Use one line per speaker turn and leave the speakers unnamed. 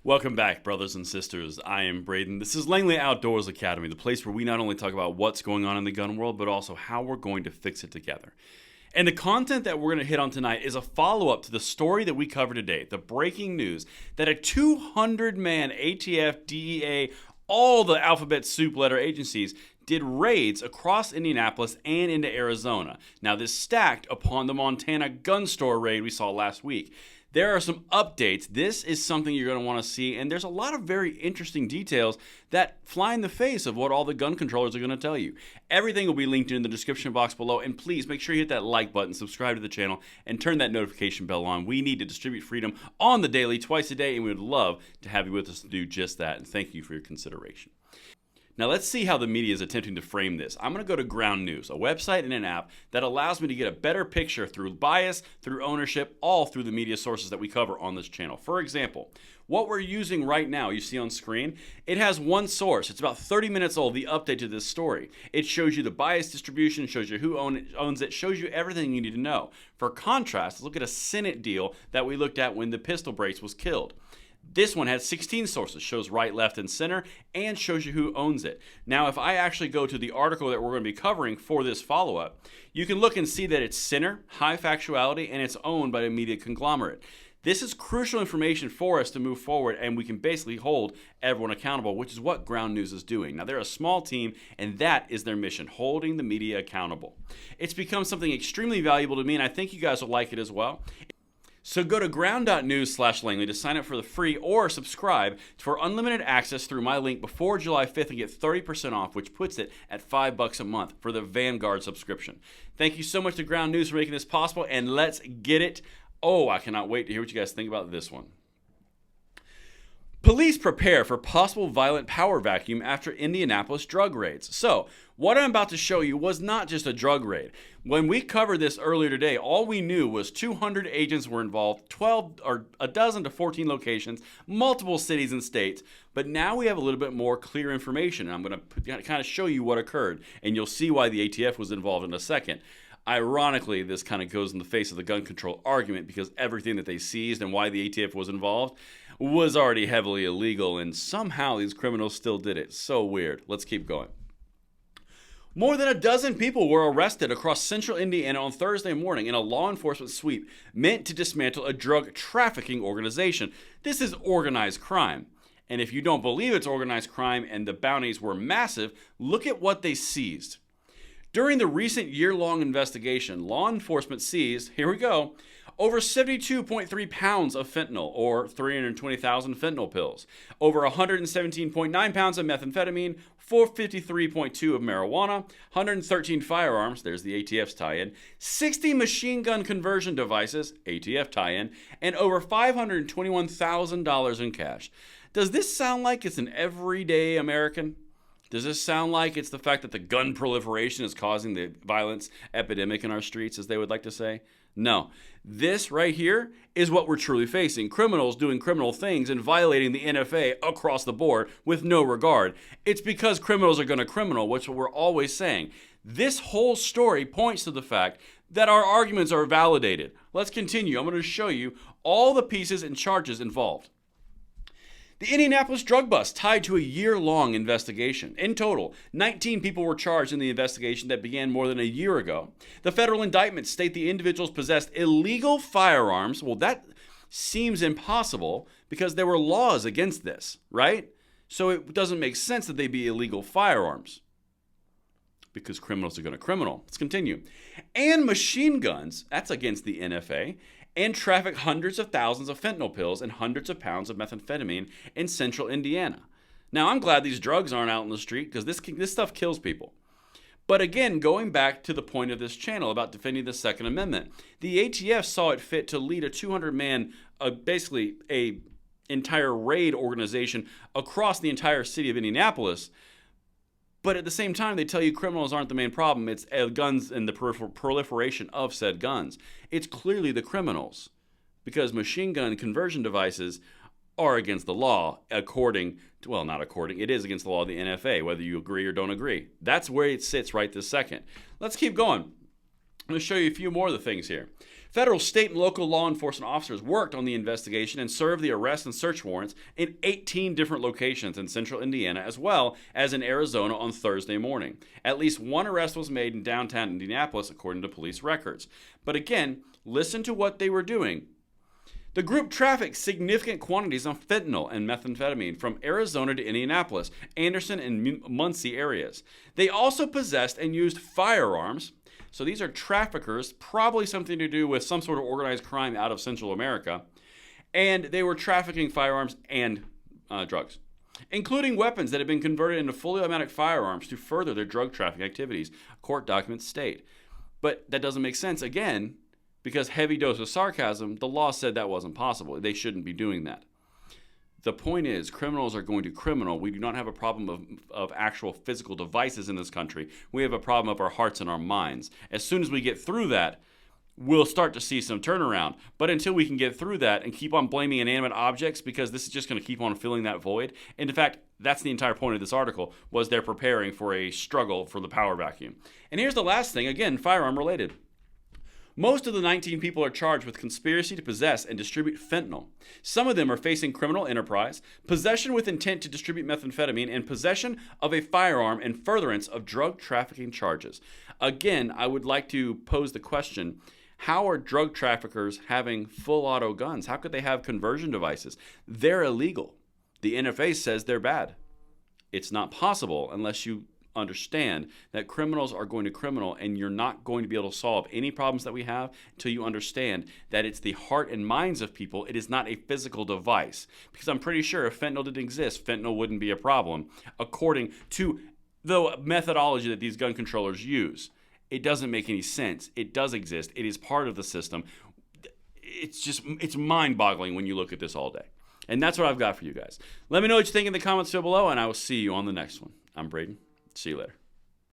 Welcome back, brothers and sisters. I am Braden. This is Langley Outdoors Academy, the place where we not only talk about what's going on in the gun world, but also how we're going to fix it together. And the content that we're going to hit on tonight is a follow-up to the story that we covered today, the breaking news that a 200-man ATF, DEA, all the alphabet soup letter agencies did raids across Indianapolis and into Arizona. Now, this stacked upon the Montana gun store raid we saw last week. There are some updates. This is something you're going to want to see, and there's a lot of very interesting details that fly in the face of what all the gun controllers are going to tell you. Everything will be linked in the description box below, and please make sure you hit that like button, subscribe to the channel, and turn that notification bell on. We need to distribute freedom on the daily, twice a day, and we would love to have you with us to do just that, and thank you for your consideration. Now let's see how the media is attempting to frame this. I'm going to go to Ground News, a website and an app that allows me to get a better picture through bias, through ownership, all through the media sources that we cover on this channel. For example, what we're using right now, you see on screen, it has one source. It's about 30 minutes old, the update to this story. It shows you the bias distribution, shows you who owns it, shows you everything you need to know. For contrast, look at a Senate deal that we looked at when the pistol brace was killed. This one has 16 sources, shows right, left, and center, and shows you who owns it. Now, if I actually go to the article that we're going to be covering for this follow-up, you can look and see that it's center, high factuality, and it's owned by a media conglomerate. This is crucial information for us to move forward, and we can basically hold everyone accountable, which is what Ground News is doing. Now, they're a small team, and that is their mission, holding the media accountable. It's become something extremely valuable to me, and I think you guys will like it as well. So go to ground.news/Langley to sign up for the free or subscribe for unlimited access through my link before July 5th and get 30% off, which puts it at $5 a month for the Vanguard subscription. Thank you so much to Ground News for making this possible, and let's get it. Oh, I cannot wait to hear what you guys think about this one. Police prepare for possible violent power vacuum after Indianapolis drug raids. So, what I'm about to show you was not just a drug raid. When we covered this earlier today, all we knew was 200 agents were involved, 12 or a dozen to 14 locations, multiple cities and states. But now we have a little bit more clear information, and I'm going to kind of show you what occurred, and you'll see why the ATF was involved in a second. Ironically, this kind of goes in the face of the gun control argument because everything that they seized and why the ATF was involved was already heavily illegal, and somehow these criminals still did it. So weird. Let's keep going. More than a dozen people were arrested across central Indiana on Thursday morning in a law enforcement sweep meant to dismantle a drug trafficking organization. This is organized crime. And if you don't believe it's organized crime and the bounties were massive, look at what they seized. During the recent year-long investigation, law enforcement seized, here we go, over 72.3 pounds of fentanyl, or 320,000 fentanyl pills, over 117.9 pounds of methamphetamine, 453.2 of marijuana, 113 firearms, there's the ATF's tie-in, 60 machine gun conversion devices, ATF tie-in, and over $521,000 in cash. Does this sound like it's an everyday American? Does this sound like it's the fact that the gun proliferation is causing the violence epidemic in our streets, as they would like to say? No. This right here is what we're truly facing. Criminals doing criminal things and violating the NFA across the board with no regard. It's because criminals are going to criminal, which we're always saying. This whole story points to the fact that our arguments are validated. Let's continue. I'm going to show you all the pieces and charges involved. The Indianapolis drug bust tied to a year-long investigation. In total, 19 people were charged in the investigation that began more than a year ago. The federal indictments state the individuals possessed illegal firearms. Well, that seems impossible because there were laws against this, right? So it doesn't make sense that they be illegal firearms because criminals are going to criminal. Let's continue. And machine guns, that's against the NFA, and traffic hundreds of thousands of fentanyl pills and hundreds of pounds of methamphetamine in central Indiana. Now, I'm glad these drugs aren't out in the street because this stuff kills people. But again, going back to the point of this channel about defending the Second Amendment, the ATF saw it fit to lead a 200-man, basically a entire raid organization across the entire city of Indianapolis. But at the same time, they tell you criminals aren't the main problem. It's guns and the proliferation of said guns. It's clearly the criminals because machine gun conversion devices are against the law according to, well, not according, it is against the law of the NFA, whether you agree or don't agree. That's where it sits right this second. Let's keep going. I'm going to show you a few more of the things here. Federal, state, and local law enforcement officers worked on the investigation and served the arrest and search warrants in 18 different locations in central Indiana as well as in Arizona on Thursday morning. At least one arrest was made in downtown Indianapolis, according to police records. But again, listen to what they were doing. The group trafficked significant quantities of fentanyl and methamphetamine from Arizona to Indianapolis, Anderson, and Muncie areas. They also possessed and used firearms. So these are traffickers, probably something to do with some sort of organized crime out of Central America. And they were trafficking firearms and drugs, including weapons that had been converted into fully automatic firearms to further their drug trafficking activities, court documents state. But that doesn't make sense, again, because heavy dose of sarcasm, the law said that wasn't possible. They shouldn't be doing that. The point is, criminals are going to criminal. We do not have a problem of actual physical devices in this country. We have a problem of our hearts and our minds. As soon as we get through that, we'll start to see some turnaround. But until we can get through that and keep on blaming inanimate objects, because this is just going to keep on filling that void. And in fact, that's the entire point of this article, was they're preparing for a struggle for the power vacuum. And here's the last thing, again, firearm related. Most of the 19 people are charged with conspiracy to possess and distribute fentanyl. Some of them are facing criminal enterprise, possession with intent to distribute methamphetamine, and possession of a firearm and furtherance of drug trafficking charges. Again, I would like to pose the question, how are drug traffickers having full auto guns? How could they have conversion devices? They're illegal. The NFA says they're bad. It's not possible unless you understand that criminals are going to criminal, and you're not going to be able to solve any problems that we have until you understand that it's the heart and minds of people. It is not a physical device. Because I'm pretty sure if fentanyl didn't exist, fentanyl wouldn't be a problem, according to the methodology that these gun controllers use. It doesn't make any sense. It does exist. It is part of the system. It's mind-boggling when you look at this all day. And that's what I've got for you guys. Let me know what you think in the comments down below, and I will see you on the next one. I'm Braden. See you later.